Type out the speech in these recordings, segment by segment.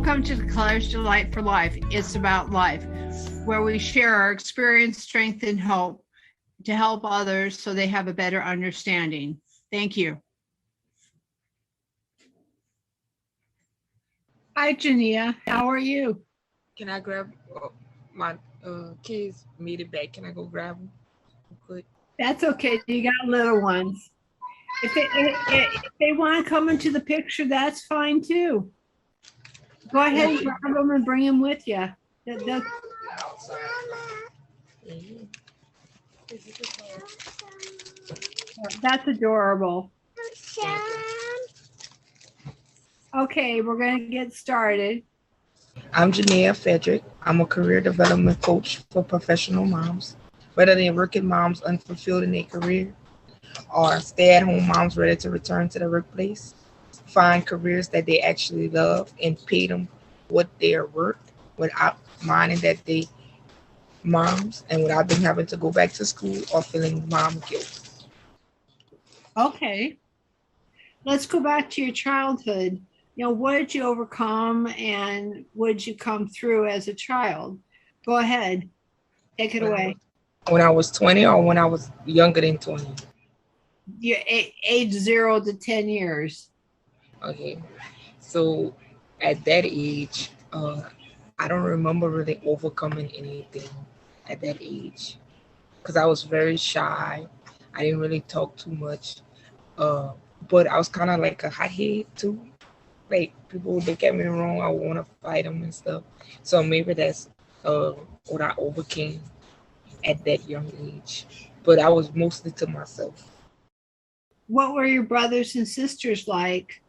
Welcome to the Colors Delight for Life. It's about life, where we share our experience, strength, and hope to help others so they have a better understanding. Thank you. Hi, Jenea. How are you? Can I grab my kids made it back? Can I go grab them? Good. That's okay. You got little ones. If they want to come into the picture, that's fine too. Go ahead and grab them and bring them with you. That's adorable. Okay, we're going to get started. I'm Jenea Frederick. I'm a career development coach for professional moms, whether they're working moms unfulfilled in their career or stay-at-home moms ready to return to the workplace, find careers that they actually love and pay them what they are worth without minding that they moms and without them having to go back to school or feeling mom guilt. Okay. Let's go back to your childhood. What did you overcome and what did you come through as a child? Go ahead. Take it away. When I was 20 or when I was younger than 20? You're age 0 to 10 years. Okay. So at that age, I don't remember really overcoming anything at that age because I was very shy. I didn't really talk too much. But I was kind of like a hothead too. Like people would look at me wrong, I would want to fight them and stuff. So maybe that's what I overcame at that young age. But I was mostly to myself. What were your brothers and sisters like?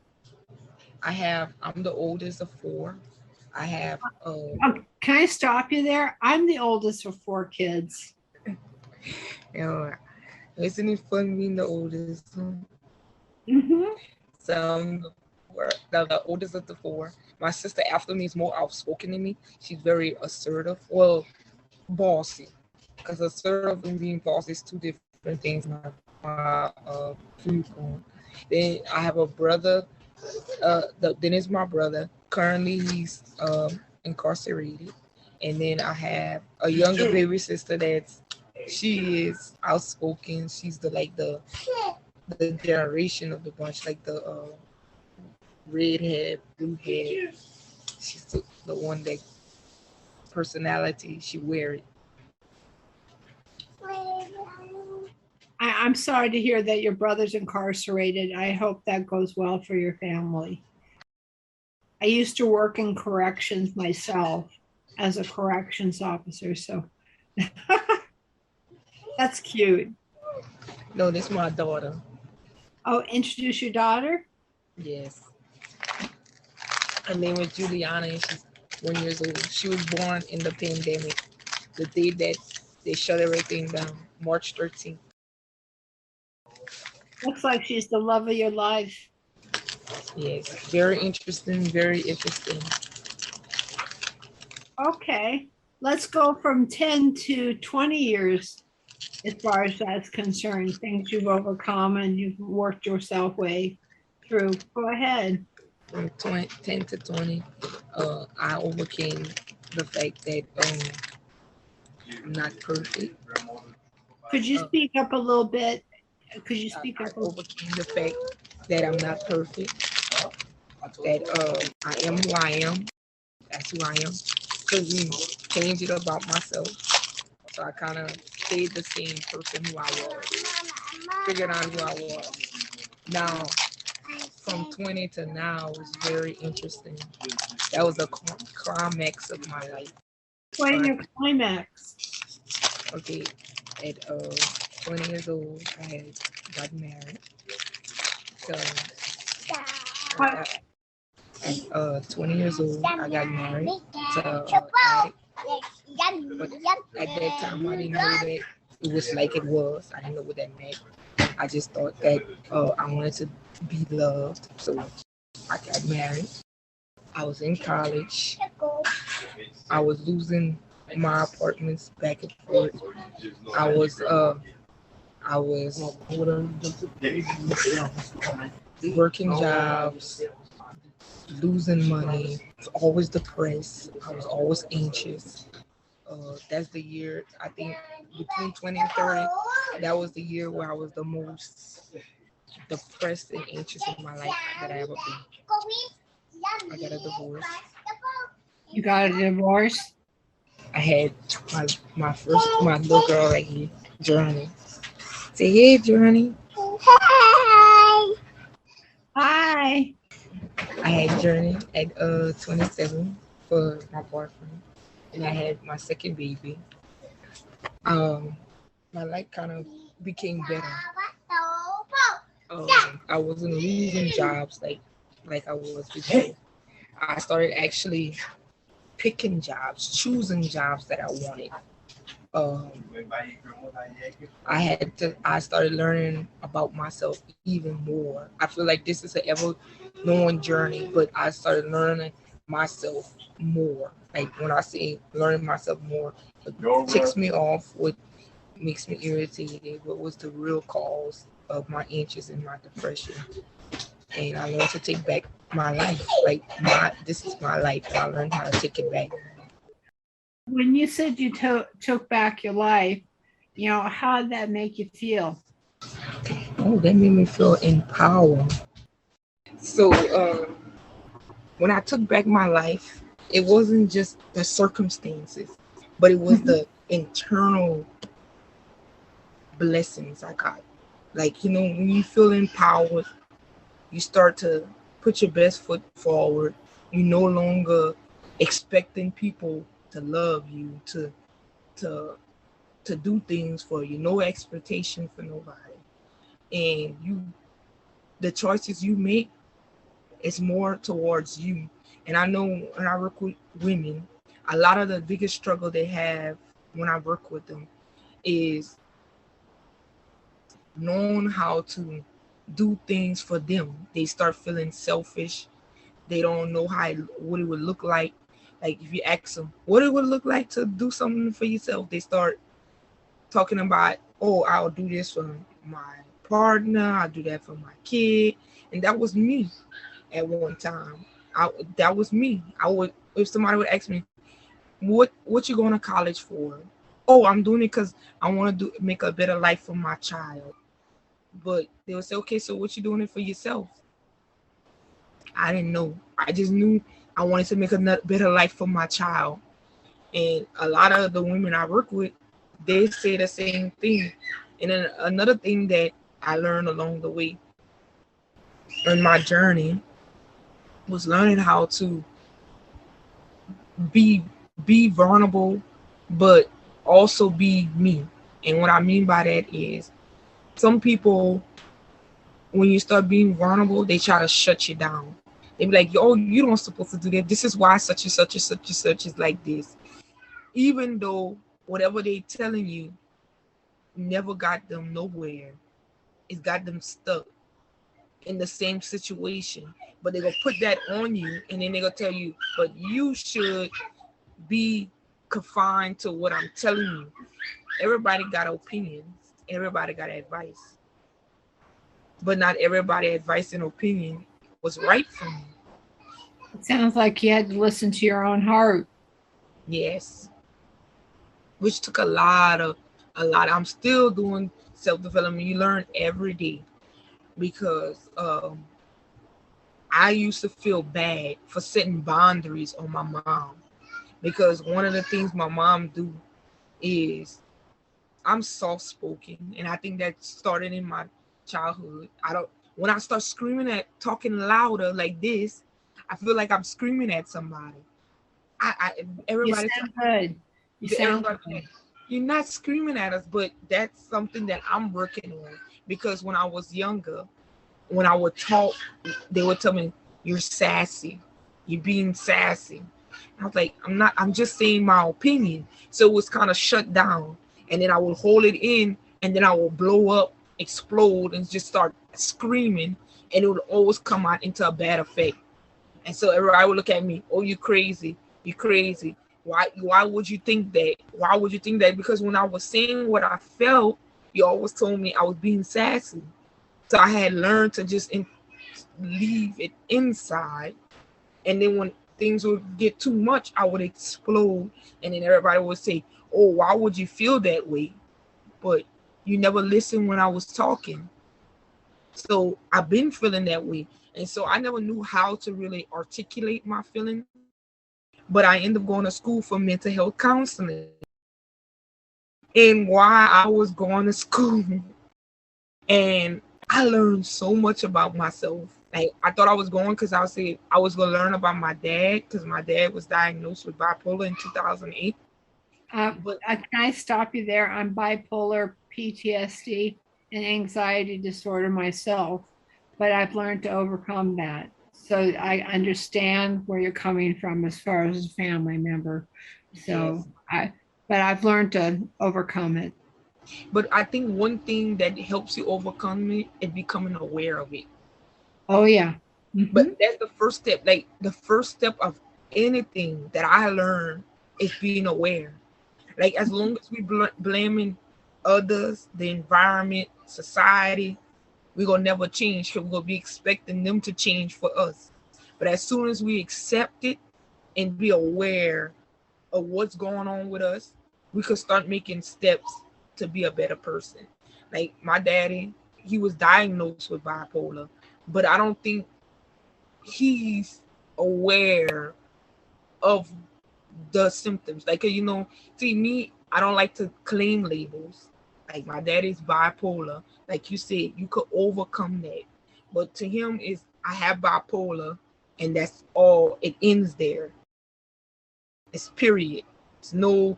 I'm the oldest of 4. I have. Can I stop you there? I'm the oldest of 4 kids. Isn't it fun being the oldest? Mm-hmm. So the oldest of the 4. My sister after me is more outspoken than me. She's very assertive. Well, bossy. Because assertive and being bossy is 2 different things. My viewpoint. Then I have a brother. Then it's my brother. Currently, he's incarcerated. And then I have a younger baby sister she is outspoken. She's the generation of the bunch, like the red hair, blue hair. She's the one that personality, she wear it. I'm sorry to hear that your brother's incarcerated. I hope that goes well for your family. I used to work in corrections myself as a corrections officer, so that's cute. No, this is my daughter. Oh, introduce your daughter? Yes. Her name is Juliana and she's 1 year old. She was born in the pandemic, the day that they shut everything down, March 13th. Looks like she's the love of your life. Yes, very interesting, very interesting. Okay, let's go from 10 to 20 years as far as that's concerned, things you've overcome and you've worked yourself way through. Go ahead. From 10 to 20, I overcame the fact that I'm not perfect. Could you speak up a little bit? Could you speak up? I overcame the fact that I'm not perfect. That I am who I am. That's who I am. Couldn't change it about myself. So I kind of stayed the same person who I was. Figured out who I was. Now, from 20 to now was very interesting. That was the climax of my life. Explain your climax. Okay, at 20 years old, I got married. So, at 20 years old, I got married to addict. But at that time, I didn't know that it was like it was. I didn't know what that meant. I just thought that I wanted to be loved. So I got married. I was in college. I was losing my apartments back and forth. I was working jobs, losing money, was always depressed. I was always anxious. That's the year, I think, between 20 and 30, that was the year where I was the most depressed and anxious in my life that I ever been. I got a divorce. You got a divorce? I had my little girl right here, Journey. Say hey, Journey. Hi. I had Journey at 27 for my boyfriend, and I had my second baby. Um, my life kind of became better. I wasn't losing jobs like I was before. I started actually picking jobs, choosing jobs that I wanted. Um, I started learning about myself even more. I feel like this is an ever knowing journey, but I started learning myself more. Like when I say learning myself more, it ticks me off what makes me irritated, what was the real cause of my anxious and my depression. And I learned to take back my life. Like this is my life. And I learned how to take it back. When you said you took back your life, how did that make you feel? Oh, that made me feel empowered. So when I took back my life, it wasn't just the circumstances, but it was the internal blessings I got. Like, when you feel empowered, you start to put your best foot forward. You no longer expecting people to love you, to to do things for you. No expectation for nobody. And the choices you make is more towards you. And I know when I work with women, a lot of the biggest struggle they have when I work with them is knowing how to do things for them. They start feeling selfish. They don't know what it would look like. Like if you ask them what it would look like to do something for yourself, they start talking about, oh, I'll do this for my partner, I'll do that for my kid. And that was me at one time. That was me. I would, if somebody would ask me, what you going to college for? Oh, I'm doing it because I want to make a better life for my child. But they would say, okay, so what you doing it for yourself? I didn't know. I just knew I wanted to make a better life for my child. And a lot of the women I work with, they say the same thing. And then another thing that I learned along the way in my journey was learning how to be be vulnerable, but also be me. And what I mean by that is some people, when you start being vulnerable, they try to shut you down. They be like, "Oh, you don't supposed to do that. This is why such and such and such and such is like this." Even though whatever they telling you never got them nowhere, it's got them stuck in the same situation. But they gonna put that on you, and then they gonna tell you, "But you should be confined to what I'm telling you." Everybody got opinions. Everybody got advice, but not everybody advice and opinion was right for me. It sounds like you had to listen to your own heart. Yes, which took a lot. I'm still doing self-development. You learn every day because I used to feel bad for setting boundaries on my mom because one of the things my mom do is I'm soft spoken, and I think that started in my childhood. I don't When I start screaming at talking louder like this, I feel like I'm screaming at somebody. I You everybody sound good. You sound everybody good. you're not screaming at us, but that's something that I'm working on because when I was younger, when I would talk, they would tell me, "You're sassy. You're being sassy." I was like, "I'm not. I'm just saying my opinion." So it was kind of shut down, and then I would hold it in, and then I would blow up, explode, and just start screaming, and it would always come out into a bad effect. And so everybody would look at me, "Oh, you crazy. You crazy. Why would you think that? Why would you think that?" Because when I was saying what I felt, you always told me I was being sassy. So I had learned to just leave it inside And then when things would get too much, I would explode. And then everybody would say, "Oh, why would you feel that way?" But you never listened when I was talking. So I've been feeling that way. And so I never knew how to really articulate my feelings. But I ended up going to school for mental health counseling. And while I was going to school, and I learned so much about myself. Like I thought I was going because I was gonna learn about my dad because my dad was diagnosed with bipolar in 2008. But Can I stop you there? I'm bipolar, PTSD, and anxiety disorder myself, but I've learned to overcome that. So I understand where you're coming from as far as a family member. yes, So but I've learned to overcome it. but I think one thing that helps you overcome it is becoming aware of it. Oh yeah. But Hmm. that's the first step. Like the first step of anything that I learned is being aware. Like as long as we blaming others, the environment, society, we're gonna never change because we're gonna be expecting them to change for us. But as soon as we accept it and be aware of what's going on with us, we could start making steps to be a better person. Like my daddy, he was diagnosed with bipolar, but I don't think he's aware of the symptoms. Like see me, I don't like to claim labels. Like my dad is bipolar. Like you said, you could overcome that. But to him is I have bipolar and that's all. It ends there. It's period. It's no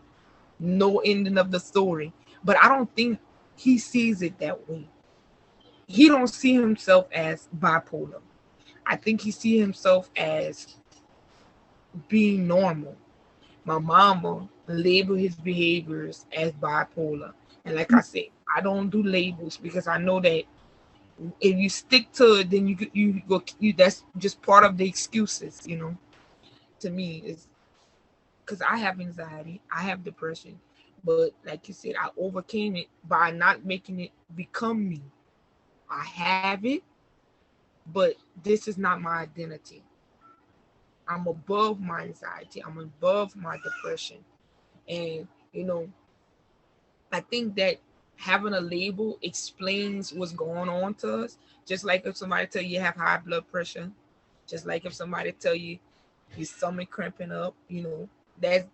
ending of the story. But I don't think he sees it that way. He don't see himself as bipolar. I think he see himself as being normal. My mama labeled his behaviors as bipolar. And like I said, I don't do labels because I know that if you stick to it, then you go that's just part of the excuses, to me is because I have anxiety, I have depression, but like you said, I overcame it by not making it become me. I have it, but this is not my identity. I'm above my anxiety. I'm above my depression. And, I think that having a label explains what's going on to us. Just like if somebody tell you have high blood pressure, just like if somebody tell you your stomach cramping up, that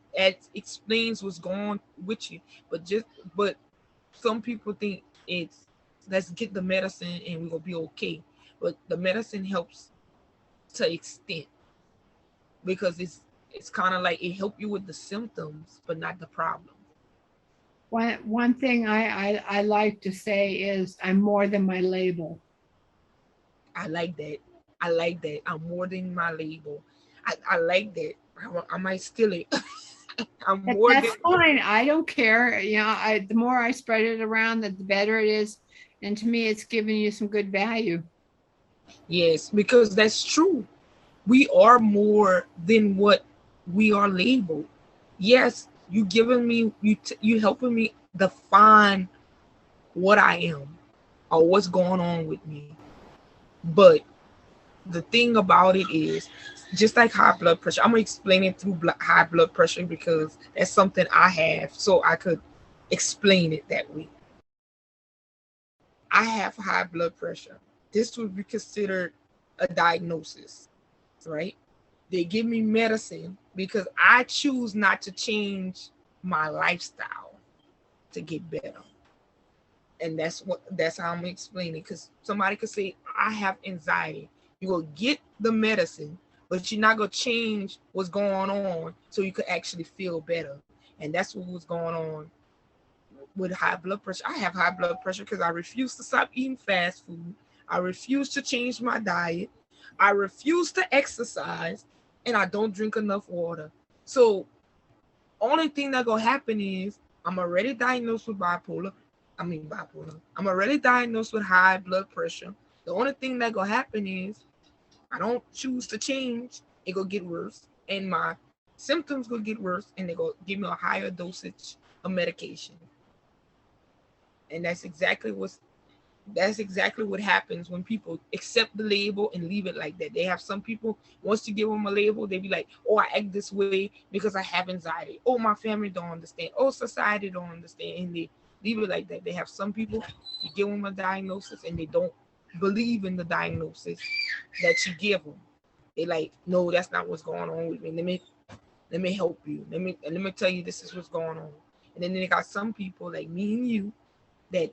explains what's going on with you. But some people think it's let's get the medicine and we're gonna be okay. But the medicine helps to extent because it's kind of like it help you with the symptoms, but not the problem. One thing I like to say is I'm more than my label. I like that. I like that. I'm more than my label. I like that. I might steal it. I'm more than That's fine. I don't care. The more I spread it around, the better it is. And to me, it's giving you some good value. yes, because that's true. We are more than what we are labeled. Yes, you giving me you helping me define what I am or what's going on with me. But the thing about it is just like high blood pressure. I'm gonna explain it through high blood pressure because that's something I have, so I could explain it that way. I have high blood pressure. This would be considered a diagnosis, right? They give me medicine because I choose not to change my lifestyle to get better. And that's how I'm explaining. Because somebody could say, I have anxiety. You will get the medicine, but you're not gonna change what's going on so you could actually feel better. And that's what was going on with high blood pressure. I have high blood pressure because I refuse to stop eating fast food. I refuse to change my diet. I refuse to exercise, and I don't drink enough water. So only thing that gonna happen is I'm already diagnosed with bipolar. I mean bipolar. I'm already diagnosed with high blood pressure. The only thing that gonna happen is I don't choose to change. It gonna get worse, and my symptoms gonna get worse, and they gonna give me a higher dosage of medication. And that's exactly That's exactly what happens when people accept the label and leave it like that. They have some people, once you give them a label, they be like, oh, I act this way because I have anxiety. Oh, my family don't understand. Oh, society don't understand. And they leave it like that. They have some people, you give them a diagnosis and they don't believe in the diagnosis that you give them. They like, no, that's not what's going on with me. Let me help you. Let me tell you this is what's going on. And then they got some people like me and you that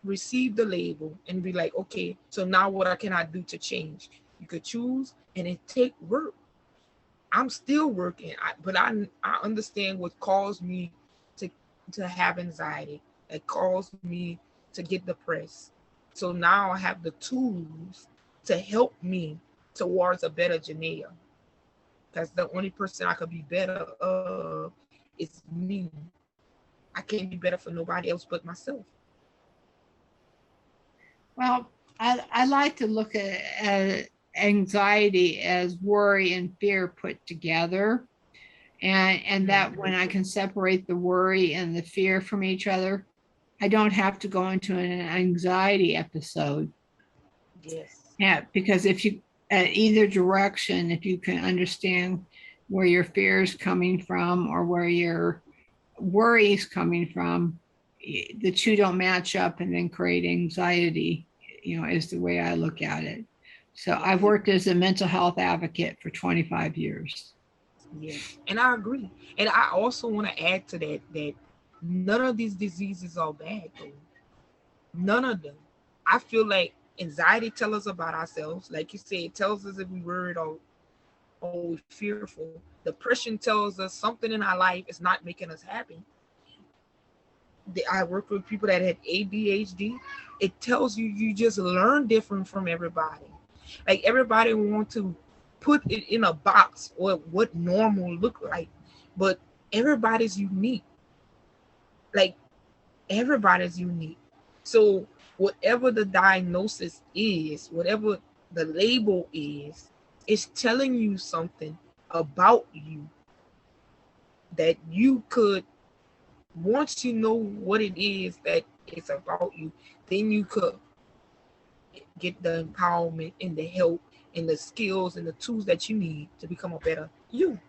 receive the label and be like, okay, so now what can I do to change? You could choose, and it take work. I'm still working, but I understand what caused me to have anxiety. It caused me to get depressed. So now I have the tools to help me towards a better Jenea. That's the only person I could be better of is me. I can't be better for nobody else but myself. Well, I like to look at anxiety as worry and fear put together. And that when I can separate the worry and the fear from each other, I don't have to go into an anxiety episode. Yes. Yeah, because if you, at either direction, if you can understand where your fear is coming from or where your worry is coming from, the two don't match up and then create anxiety, is the way I look at it. So I've worked as a mental health advocate for 25 years. Yes, and I agree. And I also want to add to that none of these diseases are bad though. None of them. I feel like anxiety tells us about ourselves. Like you said, it tells us if we're worried or we're fearful. Depression tells us something in our life is not making us happy. I work with people that had ADHD. It tells you just learn different from everybody. Like everybody want to put it in a box or what normal look like, but everybody's unique. Like everybody's unique. So whatever the diagnosis is, whatever the label is, it's telling you something about you that you could, once you know what it is that it's about you, then you could get the empowerment and the help and the skills and the tools that you need to become a better you.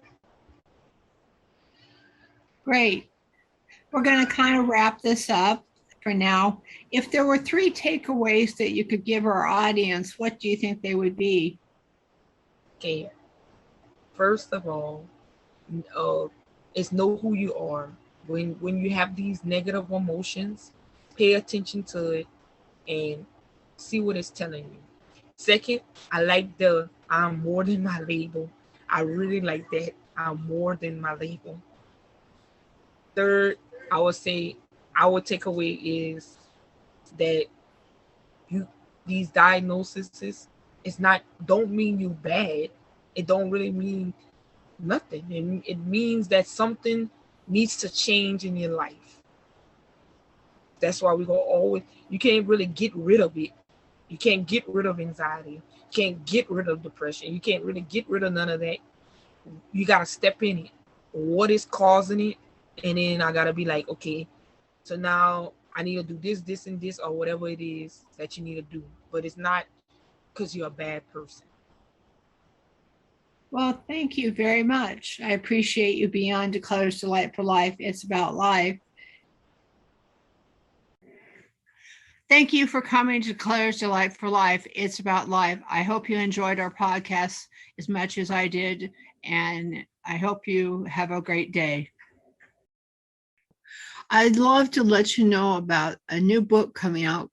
Great. We're going to kind of wrap this up for now. If there were three takeaways that you could give our audience, what do you think they would be? Okay. First of all, uh, is know who you are. When you have these negative emotions, pay attention to it and see what it's telling you. Second, I like the I'm more than my label. I really like that. I'm more than my label. Third, I would say our takeaway is that you these diagnoses it's not don't mean you bad. It don't really mean nothing. It means that something needs to change in your life. That's why we go always. You can't really get rid of it. You can't get rid of anxiety. You can't get rid of depression. You can't really get rid of none of that. You gotta step in it. What is causing it? And then I gotta be like, okay, so now I need to do this, this, and this, or whatever it is that you need to do. But it's not because you're a bad person. Well, thank you very much. I appreciate you being on Declares Delight for Life. It's about life. Thank you for coming to Declares Delight for Life. It's about life. I hope you enjoyed our podcast as much as I did, and I hope you have a great day. I'd love to let you know about a new book coming out,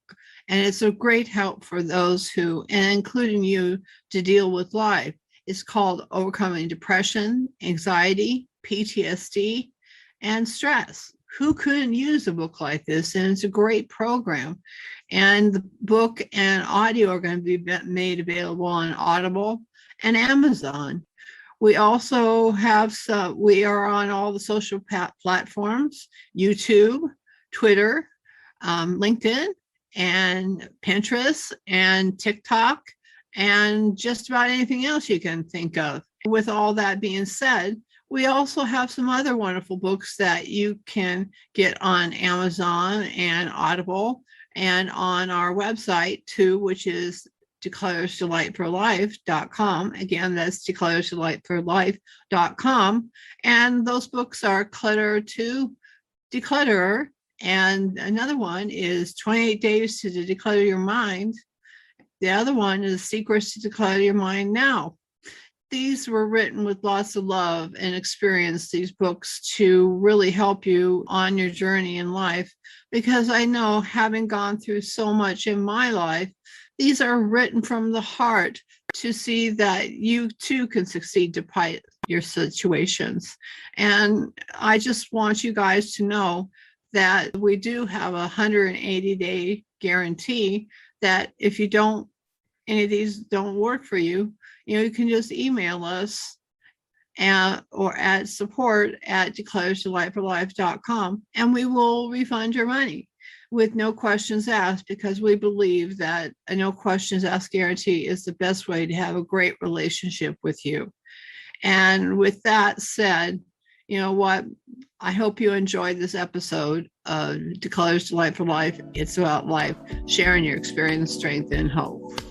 and it's a great help for those who, and including you, to deal with life. It's called Overcoming Depression, Anxiety, PTSD, and Stress. Who couldn't use a book like this? And it's a great program. And the book and audio are going to be made available on Audible and Amazon. We also have we are on all the social platforms, YouTube, Twitter, LinkedIn, and Pinterest, and TikTok, and just about anything else you can think of. With all that being said, we also have some other wonderful books that you can get on Amazon and Audible. and on our website too, which is declaresdelightforlife.com. Again, that's declaresdelightforlife.com. And those books are Clutter to Declutter. And another one is 28 Days to Declutter Your Mind. The other one is Secrets to Declutter Your Mind Now. These were written with lots of love and experience, these books, to really help you on your journey in life, because I know, having gone through so much in my life, these are written from the heart to see that you too can succeed despite your situations. And I just want you guys to know that we do have a 180-day guarantee that if any of these don't work for you, you can just email us or at support@declaresdelightforlife.com, and we will refund your money with no questions asked, because we believe that a no questions asked guarantee is the best way to have a great relationship with you. And with that said, you know what? I hope you enjoyed this episode of Declares Delight for Life. It's about life, sharing your experience, strength, and hope.